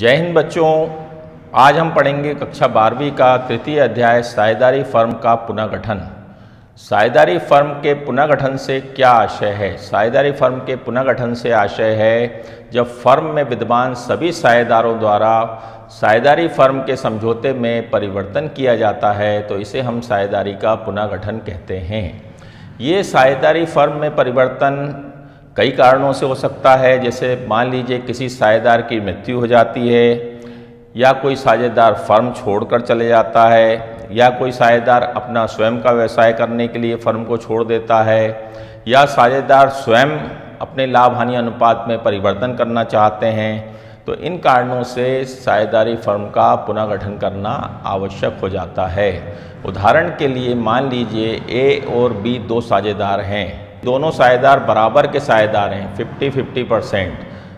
जय हिंद बच्चों। आज हम पढ़ेंगे कक्षा 12वीं का तृतीय अध्याय साझेदारी फर्म का पुनर्गठन। साझेदारी फर्म के पुनर्गठन से क्या आशय है? साझेदारी फर्म के पुनर्गठन से आशय है जब फर्म में विद्यमान सभी साझेदारों द्वारा साझेदारी फर्म के समझौते में परिवर्तन किया जाता है तो इसे हम साझेदारी का पुनर्गठन कहते हैं। ये साझेदारी फर्म में परिवर्तन कई कारणों से हो सकता है, जैसे मान लीजिए किसी साझेदार की मृत्यु हो जाती है, या कोई साझेदार फर्म छोड़कर चले जाता है, या कोई साझेदार अपना स्वयं का व्यवसाय करने के लिए फर्म को छोड़ देता है, या साझेदार स्वयं अपने लाभ हानि अनुपात में परिवर्तन करना चाहते हैं। तो इन कारणों से साझेदारी फर्म का पुनर्गठन करना आवश्यक हो जाता है। उदाहरण के लिए मान लीजिए ए और बी दो साझेदार हैं, दोनों साझेदार बराबर के साझेदार हैं, 50-50%।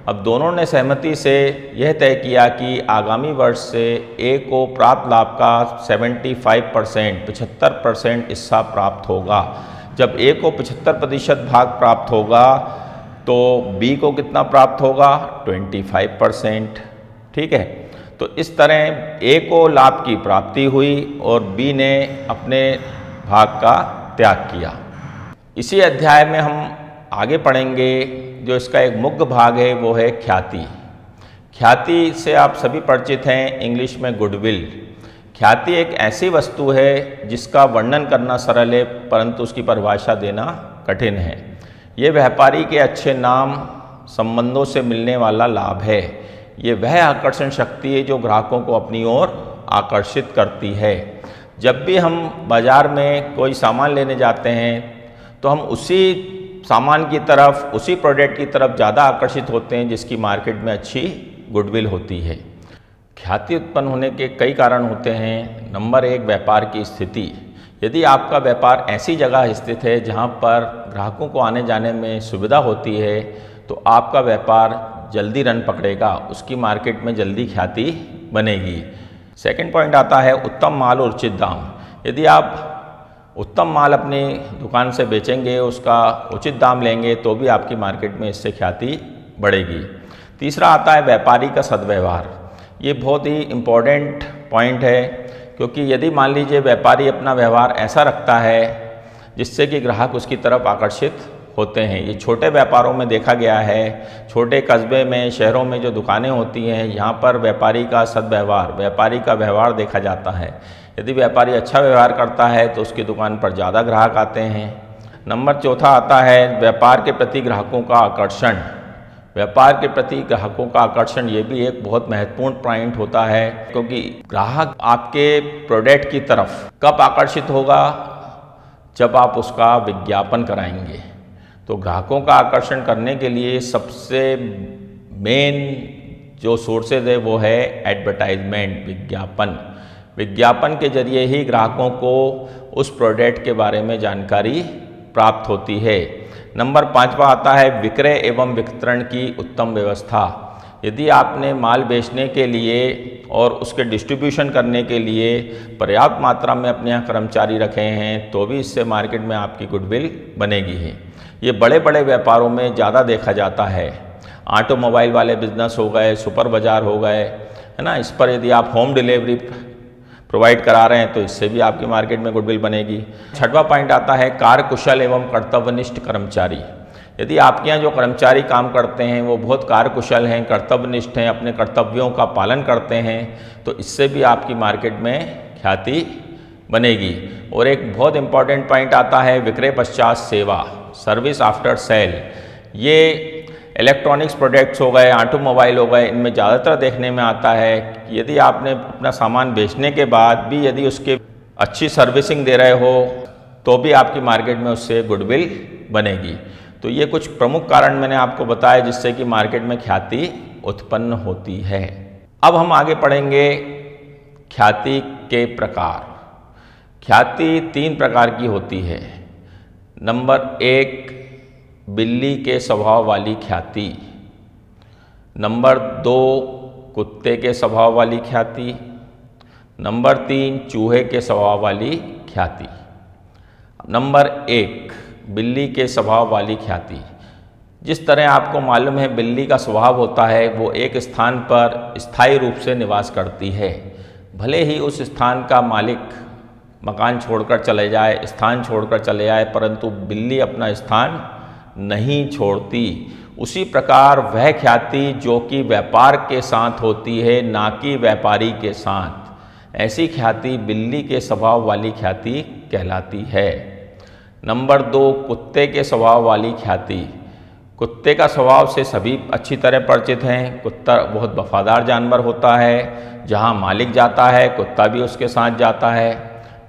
अब दोनों ने सहमति से यह तय किया कि आगामी वर्ष से ए को प्राप्त लाभ का 75% हिस्सा प्राप्त होगा। जब ए को 75% भाग प्राप्त होगा तो बी को कितना प्राप्त होगा? 25%। ठीक है, तो इस तरह ए को लाभ की प्राप्ति हुई और बी ने अपने भाग का त्याग किया। इसी अध्याय में हम आगे पढ़ेंगे, जो इसका एक मुख्य भाग है वो है ख्याति। ख्याति से आप सभी परिचित हैं, इंग्लिश में गुडविल। ख्याति एक ऐसी वस्तु है जिसका वर्णन करना सरल है परंतु उसकी परिभाषा देना कठिन है। ये व्यापारी के अच्छे नाम संबंधों से मिलने वाला लाभ है। ये वह आकर्षण शक्ति है जो ग्राहकों को अपनी ओर आकर्षित करती है। जब भी हम बाज़ार में कोई सामान लेने जाते हैं तो हम उसी सामान की तरफ, उसी प्रोडक्ट की तरफ ज़्यादा आकर्षित होते हैं जिसकी मार्केट में अच्छी गुडविल होती है। ख्याति उत्पन्न होने के कई कारण होते हैं। नंबर 1, व्यापार की स्थिति। यदि आपका व्यापार ऐसी जगह स्थित है जहां पर ग्राहकों को आने जाने में सुविधा होती है तो आपका व्यापार जल्दी रन पकड़ेगा, उसकी मार्केट में जल्दी ख्याति बनेगी। सेकंड पॉइंट आता है उत्तम माल और उचित दाम। यदि आप उत्तम माल अपनी दुकान से बेचेंगे, उसका उचित दाम लेंगे तो भी आपकी मार्केट में इससे ख्याति बढ़ेगी। तीसरा आता है व्यापारी का सद्व्यवहार। ये बहुत ही इम्पोर्टेंट पॉइंट है, क्योंकि यदि मान लीजिए व्यापारी अपना व्यवहार ऐसा रखता है जिससे कि ग्राहक उसकी तरफ आकर्षित होते हैं। ये छोटे व्यापारों में देखा गया है, छोटे कस्बे में, शहरों में जो दुकानें होती हैं यहाँ पर व्यापारी का सद्व्यवहार, व्यापारी का व्यवहार देखा जाता है। यदि व्यापारी अच्छा व्यवहार करता है तो उसकी दुकान पर ज़्यादा ग्राहक आते हैं। नंबर 4 आता है व्यापार के प्रति ग्राहकों का आकर्षण। व्यापार के प्रति ग्राहकों का आकर्षण ये भी एक बहुत महत्वपूर्ण पॉइंट होता है, क्योंकि ग्राहक आपके प्रोडक्ट की तरफ कब आकर्षित होगा? जब आप उसका विज्ञापन कराएंगे। तो ग्राहकों का आकर्षण करने के लिए सबसे मेन जो सोर्सेज है वो है एडवर्टाइजमेंट, विज्ञापन। विज्ञापन के जरिए ही ग्राहकों को उस प्रोडक्ट के बारे में जानकारी प्राप्त होती है। नंबर 5वां आता है विक्रय एवं वितरण की उत्तम व्यवस्था। यदि आपने माल बेचने के लिए और उसके डिस्ट्रीब्यूशन करने के लिए पर्याप्त मात्रा में अपने यहाँ कर्मचारी रखे हैं तो भी इससे मार्केट में आपकी गुडविल बनेगी ही। ये बड़े बड़े व्यापारों में ज़्यादा देखा जाता है। ऑटोमोबाइल वाले बिजनेस हो गए, सुपर बाज़ार हो गए, है ना, इस पर यदि आप होम डिलीवरी प्रोवाइड करा रहे हैं तो इससे भी आपकी मार्केट में गुडविल बनेगी। 6वां पॉइंट आता है कार्यकुशल एवं कर्तव्यनिष्ठ कर्मचारी। यदि आपके यहाँ जो कर्मचारी काम करते हैं वो बहुत कार्यकुशल हैं, कर्तव्यनिष्ठ हैं, अपने कर्तव्यों का पालन करते हैं तो इससे भी आपकी मार्केट में ख्याति बनेगी। और एक बहुत इंपॉर्टेंट पॉइंट आता है विक्रय पश्चात सेवा, सर्विस आफ्टर सेल। ये इलेक्ट्रॉनिक्स प्रोडक्ट्स हो गए, ऑटोमोबाइल हो गए, इनमें ज़्यादातर देखने में आता है कि यदि आपने अपना सामान बेचने के बाद भी यदि उसके अच्छी सर्विसिंग दे रहे हो तो भी आपकी मार्केट में उससे गुडविल बनेगी। तो ये कुछ प्रमुख कारण मैंने आपको बताया जिससे कि मार्केट में ख्याति उत्पन्न होती है। अब हम आगे पढ़ेंगे ख्याति के प्रकार। ख्याति 3 प्रकार की होती है। नंबर 1, बिल्ली के स्वभाव वाली ख्याति। नंबर 2, कुत्ते के स्वभाव वाली ख्याति। नंबर 3, चूहे के स्वभाव वाली ख्याति। नंबर 1, बिल्ली के स्वभाव वाली ख्याति। जिस तरह आपको मालूम है बिल्ली का स्वभाव होता है, वो एक स्थान पर स्थायी रूप से निवास करती है। भले ही उस स्थान का मालिक मकान छोड़कर चले जाए, स्थान छोड़कर चले जाए, परंतु बिल्ली अपना स्थान नहीं छोड़ती। उसी प्रकार वह ख्याति जो कि व्यापार के साथ होती है, ना कि व्यापारी के साथ, ऐसी ख्याति बिल्ली के स्वभाव वाली ख्याति कहलाती है। नंबर 2, कुत्ते के स्वभाव वाली ख्याति। कुत्ते का स्वभाव से सभी अच्छी तरह परिचित हैं। कुत्ता बहुत वफादार जानवर होता है, जहाँ मालिक जाता है कुत्ता भी उसके साथ जाता है।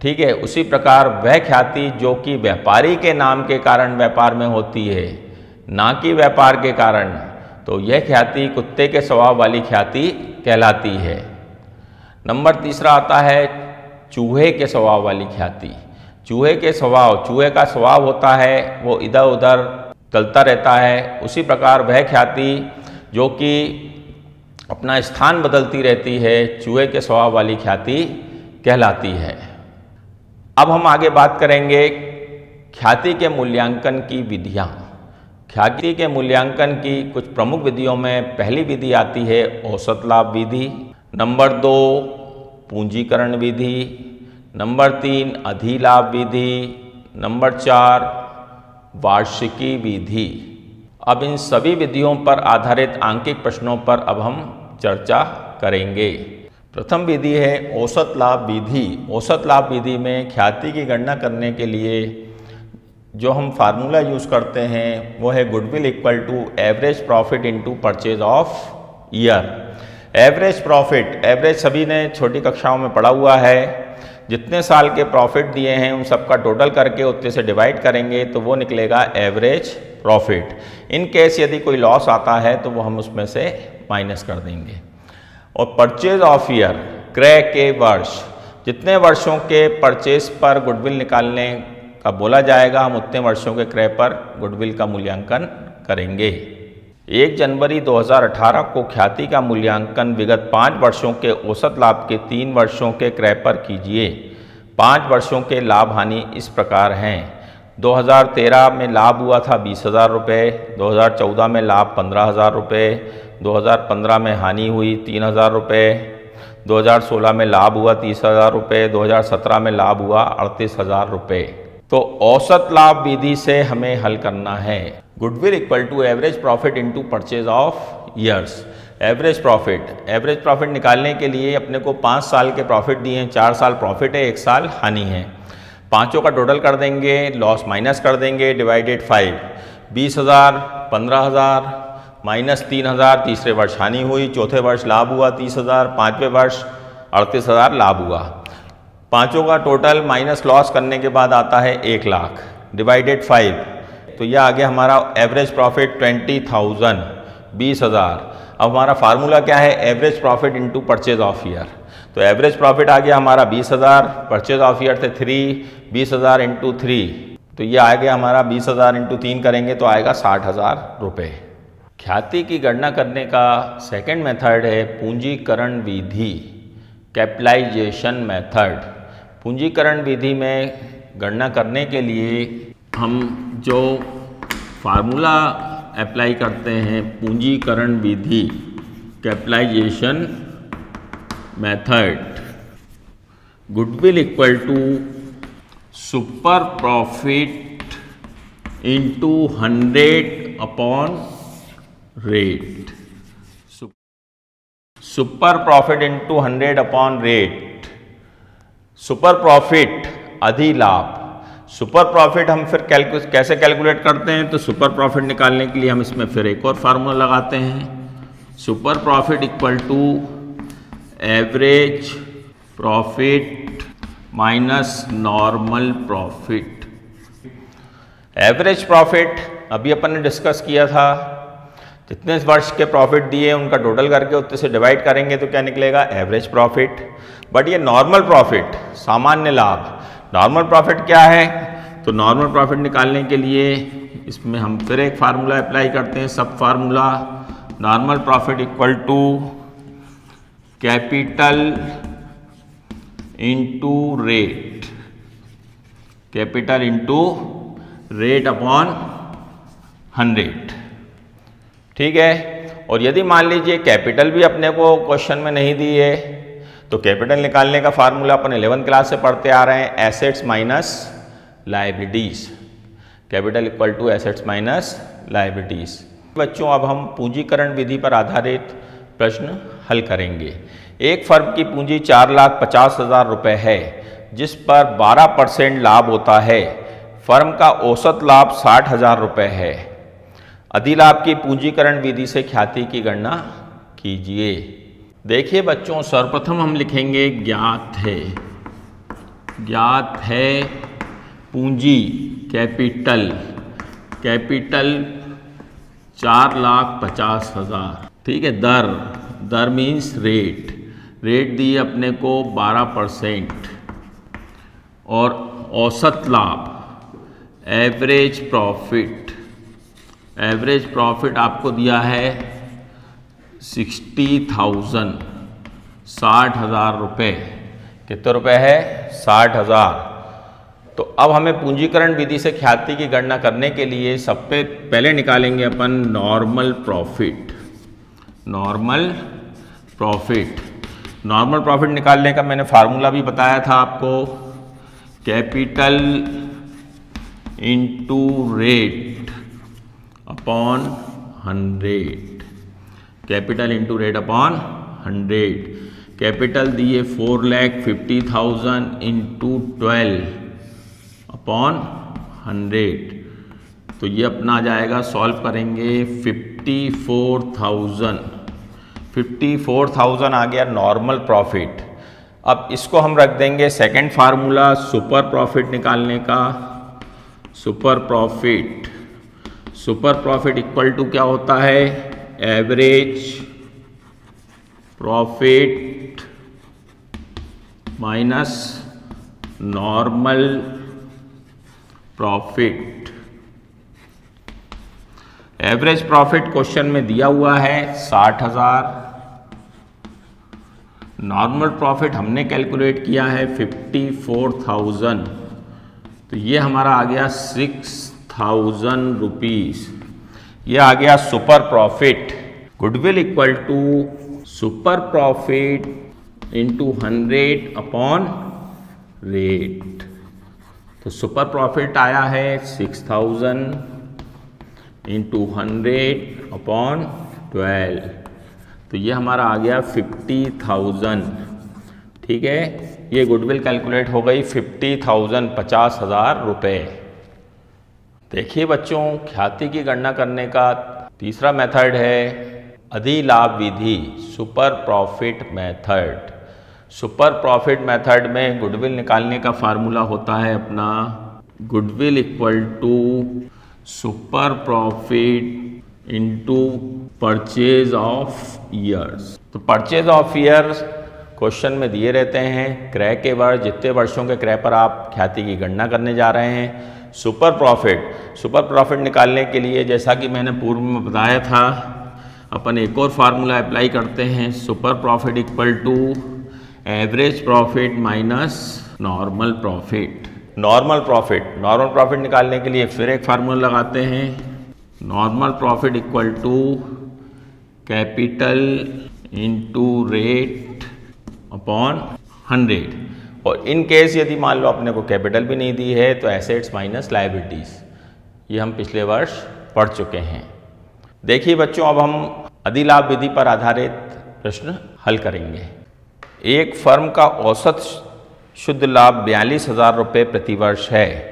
ठीक है, उसी प्रकार वह ख्याति जो कि व्यापारी के नाम के कारण व्यापार में होती है, ना कि व्यापार के कारण, तो यह ख्याति कुत्ते के स्वभाव वाली ख्याति कहलाती है। नंबर 3 आता है चूहे के स्वभाव वाली ख्याति। चूहे का स्वभाव होता है वो इधर उधर चलता रहता है। उसी प्रकार वह ख्याति जो कि अपना स्थान बदलती रहती है, चूहे के स्वभाव वाली ख्याति कहलाती है। अब हम आगे बात करेंगे ख्याति के मूल्यांकन की विधियाँ। ख्याति के मूल्यांकन की कुछ प्रमुख विधियों में पहली विधि आती है औसत लाभ विधि, नंबर 2 पूंजीकरण विधि, नंबर 3 अधिलाभ विधि, नंबर 4 वार्षिकी विधि। अब इन सभी विधियों पर आधारित आंकिक प्रश्नों पर अब हम चर्चा करेंगे। प्रथम विधि है औसत लाभ विधि। औसत लाभ विधि में ख्याति की गणना करने के लिए जो हम फार्मूला यूज़ करते हैं वो है goodwill equal to average profit into purchase of year. Average profit, average सभी ने छोटी कक्षाओं में पढ़ा हुआ है। जितने साल के प्रॉफिट दिए हैं उन सबका टोटल करके उतने से डिवाइड करेंगे तो वो निकलेगा एवरेज प्रॉफिट। इन केस यदि कोई लॉस आता है तो वो हम उसमें से माइनस कर देंगे। और परचेज ऑफ ईयर, क्रय के वर्ष, जितने वर्षों के परचेज पर गुडविल निकालने का बोला जाएगा हम उतने वर्षों के क्रय पर गुडविल का मूल्यांकन करेंगे। 1 जनवरी 2018 को ख्याति का मूल्यांकन विगत 5 वर्षों के औसत लाभ के 3 वर्षों के क्रय पर कीजिए। 5 वर्षों के लाभ हानि इस प्रकार हैं। 2013 में लाभ हुआ था 20,000 रुपये, 2014 में लाभ 15,000 रुपये, 2015 में हानि हुई 3,000 रुपये, 2016 में लाभ हुआ 30,000 रुपये, 2017 में लाभ हुआ 38,000 रुपये। तो औसत लाभ विधि से हमें हल करना है। Goodwill equal to average profit into purchase of years. Average profit निकालने के लिए अपने को 5 साल के प्रॉफिट दिए हैं, 4 साल प्रॉफिट है, 1 साल हानि है। पाँचों का टोटल कर देंगे, लॉस माइनस कर देंगे, डिवाइडेड 5। 20,000, 15,000 माइनस 3,000, तीसरे वर्ष हानि हुई, चौथे वर्ष लाभ हुआ 30,000, पाँचवें वर्ष 38,000 लाभ हुआ। पाँचों का टोटल माइनस लॉस करने के बाद आता है 1 लाख, डिवाइडेड 5। तो यह आ गया हमारा एवरेज प्रॉफिट 20,000, 20,000। अब हमारा फार्मूला क्या है, average profit into purchase of year. तो एवरेज प्रॉफिट आ गया हमारा 20,000, परचेज ऑफ ईयर थे 3, 20,000 इंटू 3, तो ये आ गया हमारा 20,000 इंटू 3 करेंगे तो आएगा 60,000 रुपये। ख्याति की गणना करने का सेकंड मेथड है पूंजीकरण विधि, कैपिटलाइजेशन मेथड। पूंजीकरण विधि में गणना करने के लिए हम जो फार्मूला अप्लाई करते हैं पूंजीकरण विधि, capitalisation method, goodwill equal to super profit into 100 upon rate. Super profit into 100 upon rate. Super profit अधिलाभ। सुपर प्रॉफिट हम फिर कैसे कैलकुलेट करते हैं, तो सुपर प्रॉफिट निकालने के लिए हम इसमें फिर एक और फार्मूला लगाते हैं। Super profit equal to average profit minus normal profit. Average profit अभी अपन ने डिस्कस किया था, जितने वर्ष के प्रॉफिट दिए उनका टोटल करके उतने से डिवाइड करेंगे तो क्या निकलेगा, एवरेज प्रॉफिट। बट ये नॉर्मल प्रॉफिट, सामान्य लाभ, नॉर्मल प्रॉफिट क्या है, तो नॉर्मल प्रॉफिट निकालने के लिए इसमें हम फिर एक फार्मूला अप्लाई करते हैं, सब formula. Normal profit equal to capital into rate, capital into rate upon 100। ठीक है। और यदि मान लीजिए कैपिटल भी अपने को क्वेश्चन में नहीं दी है, तो कैपिटल निकालने का फार्मूला अपन 11th क्लास से पढ़ते आ रहे हैं, assets minus liabilities. Capital equal to assets minus liabilities. बच्चों अब हम पूंजीकरण विधि पर आधारित प्रश्न हल करेंगे। एक फर्म की पूंजी 4,50,000 रुपये है, जिस पर 12% लाभ होता है। फर्म का औसत लाभ 60,000 रुपये है। अधिलाभ की पूंजीकरण विधि से ख्याति की गणना कीजिए। देखिए बच्चों, सर्वप्रथम हम लिखेंगे ज्ञात है पूंजी कैपिटल 4,50,000। ठीक है। दर मीन्स रेट दी अपने को 12%। और औसत लाभ एवरेज प्रॉफिट आपको दिया है 60,000 रुपये। कितने रुपए है? 60,000। तो अब हमें पूंजीकरण विधि से ख्याति की गणना करने के लिए सबसे पहले निकालेंगे अपन नॉर्मल प्रॉफिट निकालने का मैंने फार्मूला भी बताया था आपको, capital into rate upon 100। Capital into rate upon 100। Capital दिए 4,50,000 इंटू 12 अपॉन 100। तो ये अपना आ जाएगा, सॉल्व करेंगे 54,000 आ गया नॉर्मल प्रॉफिट। अब इसको हम रख देंगे सेकंड फार्मूला सुपर प्रॉफिट निकालने का। सुपर प्रॉफिट इक्वल टू क्या होता है? Average profit minus normal profit. Average profit question में दिया हुआ है 60,000। नॉर्मल प्रॉफिट हमने कैलकुलेट किया है 54,000। तो ये हमारा आ गया 6,000 रुपीज। ये आ गया super profit. Goodwill equal to super profit into 100 upon rate. तो सुपर प्रॉफिट आया है 6,000 इंटू 100 अपॉन 12। तो ये हमारा आ गया 50,000। ठीक है। ये गुडविल कैलकुलेट हो गई 50,000 50,000 रुपये। देखिए बच्चों, ख्याति की गणना करने का तीसरा मेथड है अधिलाभ विधि, सुपर प्रॉफिट मेथड में गुडविल निकालने का फार्मूला होता है अपना goodwill equal to super profit into purchase of years. तो परचेज ऑफ ईयर्स क्वेश्चन में दिए रहते हैं, क्रय के वर्ष, जितने वर्षों के क्रय पर आप ख्याति की गणना करने जा रहे हैं। सुपर प्रॉफिट निकालने के लिए जैसा कि मैंने पूर्व में बताया था, अपन एक और फार्मूला अप्लाई करते हैं। Super profit equal to average profit minus normal profit निकालने के लिए फिर एक फार्मूला लगाते हैं। Normal profit equal to capital into rate upon 100। और इन केस यदि मान लो अपने को कैपिटल भी नहीं दी है तो एसेट्स माइनस लायबिलिटीज। ये हम पिछले वर्ष पढ़ चुके हैं। देखिए बच्चों, अब हम अधिलाभ विधि पर आधारित प्रश्न हल करेंगे। एक फर्म का औसत शुद्ध लाभ 42,000 रुपये प्रतिवर्ष है।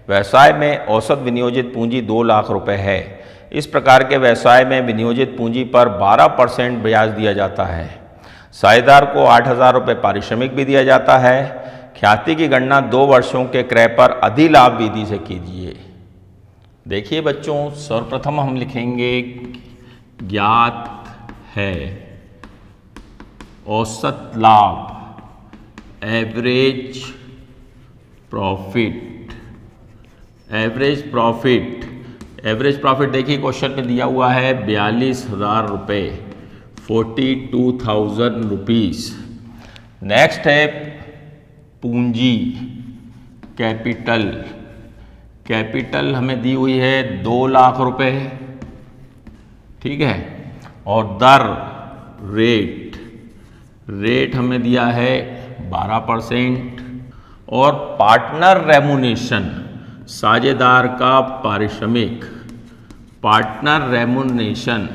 व्यवसाय में औसत विनियोजित पूंजी 2 लाख रुपए है। इस प्रकार के व्यवसाय में विनियोजित पूंजी पर 12% ब्याज दिया जाता है। साझेदार को 8,000 रुपये पारिश्रमिक भी दिया जाता है। ख्याति की गणना 2 वर्षों के क्रय पर अधिलाभ विधि से कीजिए। देखिए बच्चों, सर्वप्रथम हम लिखेंगे ज्ञात है औसत लाभ एवरेज प्रॉफिट देखिए क्वेश्चन में दिया हुआ है 42,000 रुपये, 42,000 रुपीज। नेक्स्ट है पूंजी कैपिटल हमें दी हुई है 2 लाख रुपए। ठीक है। और दर रेट हमें दिया है 12%। और पार्टनर रेमुनेशन, साझेदार का पारिश्रमिक, पार्टनर रेमुनेशन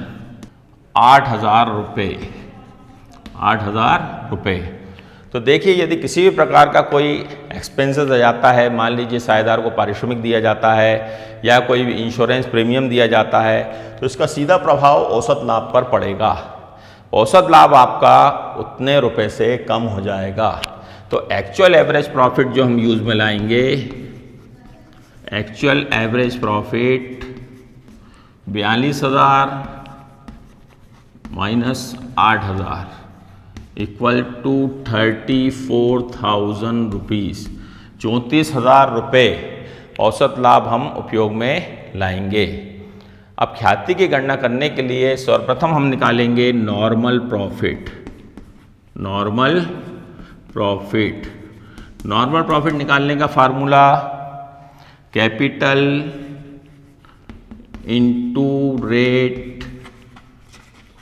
8,000 रुपये, 8,000 रुपये। तो देखिए यदि किसी भी प्रकार का कोई एक्सपेंसेस आ जाता है, मान लीजिए साझेदार को पारिश्रमिक दिया जाता है या कोई इंश्योरेंस प्रीमियम दिया जाता है, तो इसका सीधा प्रभाव औसत लाभ पर पड़ेगा। औसत लाभ आपका उतने रुपए से कम हो जाएगा। तो एक्चुअल एवरेज प्रॉफिट जो हम यूज में लाएंगे, actual average profit 42,000 minus 8,000 equal to 34,000 rupees, 34,000 रुपये औसत लाभ हम उपयोग में लाएंगे। अब ख्याति की गणना करने के लिए सर्वप्रथम हम निकालेंगे नॉर्मल प्रॉफिट। नॉर्मल प्रॉफिट निकालने का formula capital into rate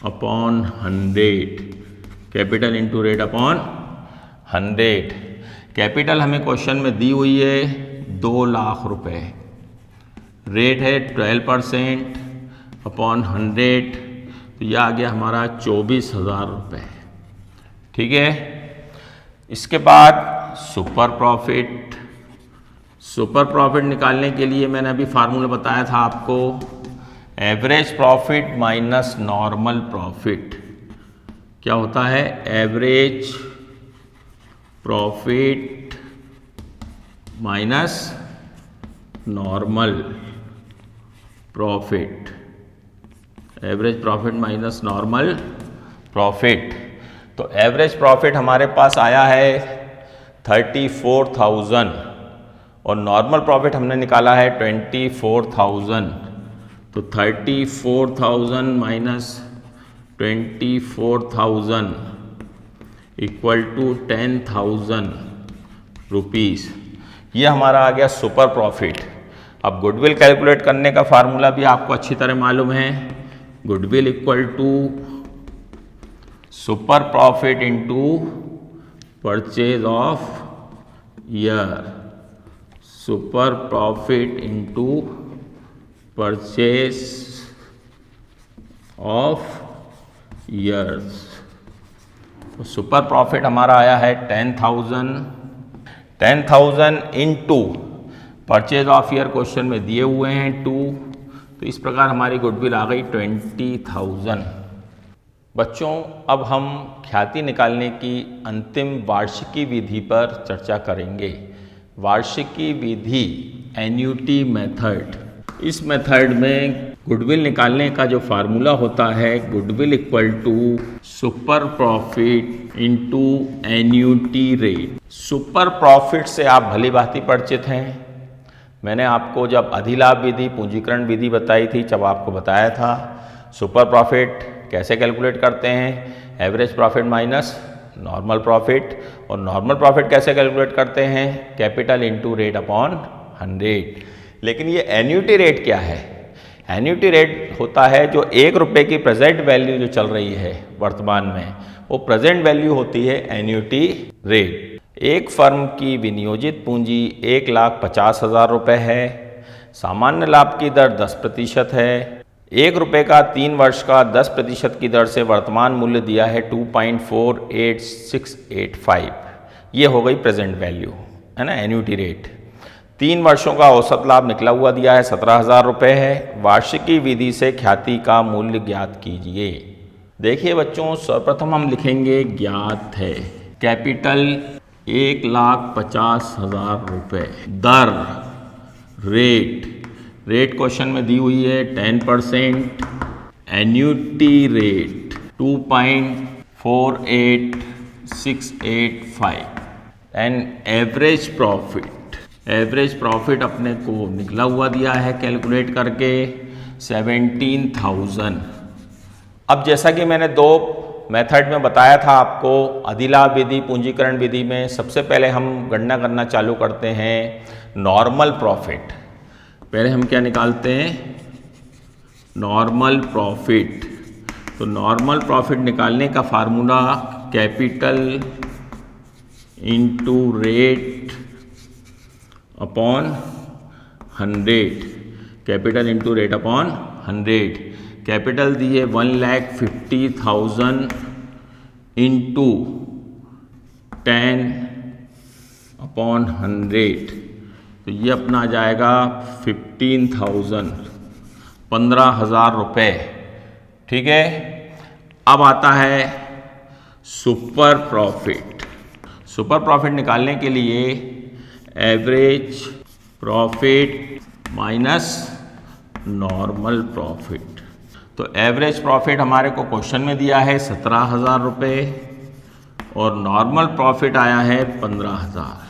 upon 100, capital into rate upon 100। Capital हमें क्वेश्चन में दी हुई है 2 लाख रुपए, रेट है 12% अपॉन 100, तो यह आ गया हमारा 24,000 रुपये। ठीक है। इसके बाद सुपर प्रॉफिट निकालने के लिए मैंने अभी फार्मूला बताया था आपको, average profit minus normal profit. क्या होता है? Average profit minus normal profit, average profit minus normal profit. तो एवरेज प्रॉफिट हमारे पास आया है 34,000 और नॉर्मल प्रॉफिट हमने निकाला है 24,000। तो 34,000 माइनस 24,000 इक्वल टू 10,000 रुपीज़। ये हमारा आ गया सुपर प्रॉफिट। अब गुडविल कैलकुलेट करने का फार्मूला भी आपको अच्छी तरह मालूम है, goodwill equal to super profit into purchase of year, super profit into purchase of years. तो सुपर प्रॉफिट हमारा आया है 10,000 into purchase of year question में दिए हुए हैं 2, तो इस प्रकार हमारी गुडविल आ गई 20,000। बच्चों अब हम ख्याति निकालने की अंतिम वार्षिकी विधि पर चर्चा करेंगे। वार्षिकी विधि, एन्युटी मेथड। इस मेथड में गुडविल निकालने का जो फार्मूला होता है, goodwill equal to super profit into annuity rate. Super profit से आप भली भांति परिचित हैं। मैंने आपको जब अधिलाभ विधि, पूंजीकरण विधि बताई थी, जब आपको बताया था सुपर प्रॉफिट कैसे कैलकुलेट करते हैं, average profit minus normal profit. और नॉर्मल प्रॉफिट कैसे कैलकुलेट करते हैं, कैपिटल इंटू रेट अपॉन 100। लेकिन ये एन्युटी रेट क्या है? एन्युटी रेट होता है जो 1 रुपये की प्रेजेंट वैल्यू जो चल रही है वर्तमान में, वो प्रेजेंट वैल्यू होती है एन्युटी रेट। एक फर्म की विनियोजित पूंजी 1,50,000 रुपये है। सामान्य लाभ की दर 10% है। 1 रुपये का 3 वर्ष का 10% की दर से वर्तमान मूल्य दिया है 2.48685। ये हो गई प्रेजेंट वैल्यू, है ना, एन्युटी रेट। 3 वर्षों का औसत लाभ निकला हुआ दिया है 17,000 रुपये है। वार्षिकी विधि से ख्याति का मूल्य ज्ञात कीजिए। देखिए बच्चों, सर्वप्रथम हम लिखेंगे ज्ञात है, कैपिटल 1,50,000 रुपये, दर रेट क्वेश्चन में दी हुई है 10%, annuity rate 2.48685 and average profit अपने को निकला हुआ दिया है कैलकुलेट करके 17,000। अब जैसा कि मैंने 2 मेथड में बताया था आपको, अधिलाभ विधि, पूंजीकरण विधि में सबसे पहले हम गणना करना चालू करते हैं नॉर्मल प्रॉफिट। पहले हम क्या निकालते हैं? Normal profit. तो नॉर्मल प्रॉफिट निकालने का formula capital into rate upon 100, capital into rate upon 100। Capital दिए 1,50,000 इंटू 10 अपॉन 100, तो ये अपना आ जाएगा 15,000, 15,000 रुपये। ठीक है, अब आता है सुपर प्रॉफिट। सुपर प्रॉफिट निकालने के लिए average profit minus normal profit. तो एवरेज प्रॉफिट हमारे को क्वेश्चन में दिया है 17,000 रुपये और नॉर्मल प्रॉफिट आया है 15,000।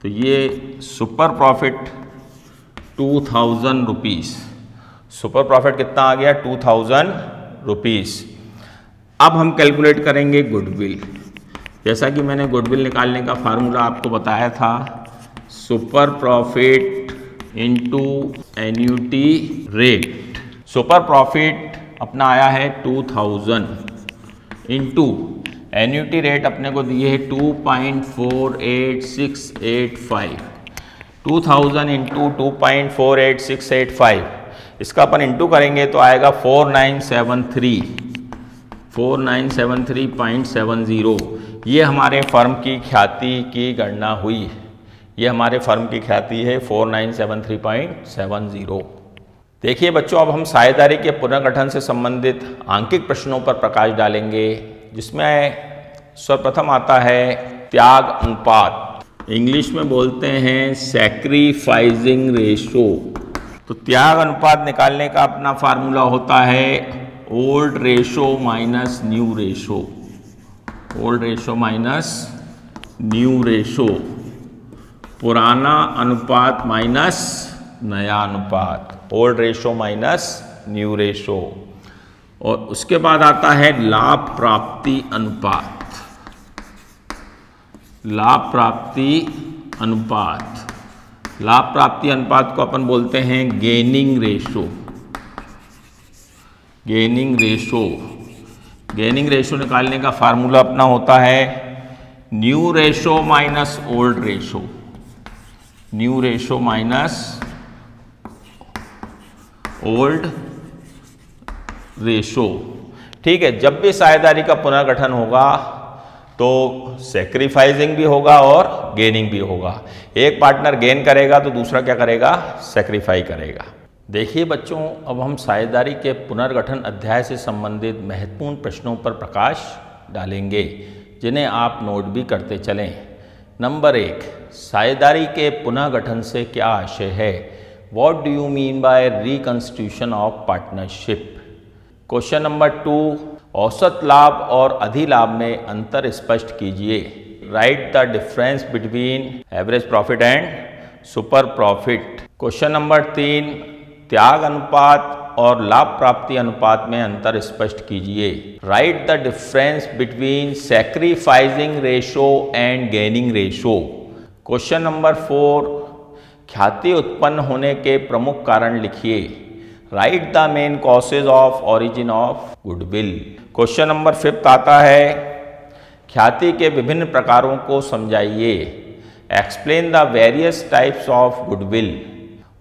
तो ये super profit 2,000 rupees. Super profit कितना आ गया? 2,000 रुपीज़। अब हम कैलकुलेट करेंगे गुडविल। जैसा कि मैंने गुडविल निकालने का फार्मूला आपको बताया था, super profit into annuity rate. Super profit अपना आया है 2,000 इनटू एन्युटी रेट अपने को दिए है 2.48685। 2000 इंटू 2.48685, इसका अपन इंटू करेंगे तो आएगा 4973.70। ये हमारे फर्म की ख्याति की गणना हुई। ये हमारे फर्म की ख्याति है 4973.70। देखिए बच्चों, अब हम साझेदारी के पुनर्गठन से संबंधित आंकिक प्रश्नों पर प्रकाश डालेंगे, जिसमें सर्वप्रथम आता है त्याग अनुपात। इंग्लिश में बोलते हैं सैक्रिफाइसिंग रेशो। तो त्याग अनुपात निकालने का अपना फार्मूला होता है old ratio minus new ratio. Old ratio minus new ratio, पुराना अनुपात माइनस नया अनुपात। Old ratio minus new ratio. और उसके बाद आता है लाभ प्राप्ति अनुपात। लाभ प्राप्ति अनुपात, लाभ प्राप्ति अनुपात को अपन बोलते हैं gaining ratio. Gaining ratio, gaining ratio निकालने का फार्मूला अपना होता है new ratio minus old ratio. New ratio minus old ratio. ठीक है, जब भी साझेदारी का पुनर्गठन होगा तो सैक्रिफाइसिंग भी होगा और गेनिंग भी होगा। एक पार्टनर गेन करेगा तो दूसरा क्या करेगा? सैक्रिफाई करेगा। देखिए बच्चों, अब हम साझेदारी के पुनर्गठन अध्याय से संबंधित महत्वपूर्ण प्रश्नों पर प्रकाश डालेंगे, जिन्हें आप नोट भी करते चलें। नंबर 1, साझेदारी के पुनर्गठन से क्या आशय है? What do you mean by reconstitution of partnership? Question number 2, औसत लाभ और अधिलाभ में अंतर स्पष्ट कीजिए। Right the difference between average profit and super profit. Question number 3, त्याग अनुपात और लाभ प्राप्ति अनुपात में अंतर स्पष्ट कीजिए। Right the difference between sacrificing ratio and gaining ratio. Question number 4, ख्याति उत्पन्न होने के प्रमुख कारण लिखिए। Right the main causes of origin of goodwill. Question number 5 आता है ख्याति के विभिन्न प्रकारों को समझाइए। Explain the various types of goodwill.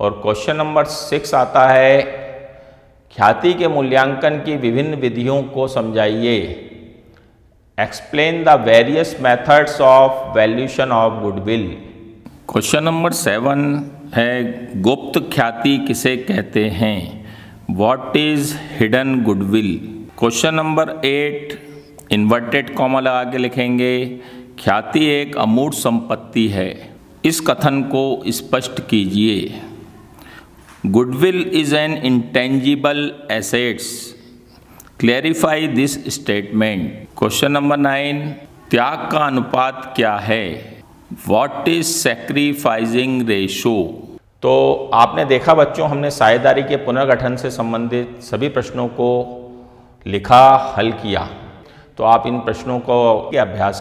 और क्वेश्चन नंबर 6 आता है ख्याति के मूल्यांकन की विभिन्न विधियों को समझाइए। Explain the various methods of valuation of goodwill. Question number 7 है गुप्त ख्याति किसे कहते हैं? What is hidden goodwill. Question number 8 inverted comma लगा के लिखेंगे ख्याति एक अमूर्त संपत्ति है। इस कथन को स्पष्ट कीजिए। Goodwill is an intangible assets. Clarify this statement. Question number 9 त्याग का अनुपात क्या है? What is sacrificing ratio. तो आपने देखा बच्चों, हमने साझेदारी के पुनर्गठन से संबंधित सभी प्रश्नों को लिखा, हल किया। तो आप इन प्रश्नों को अभ्यास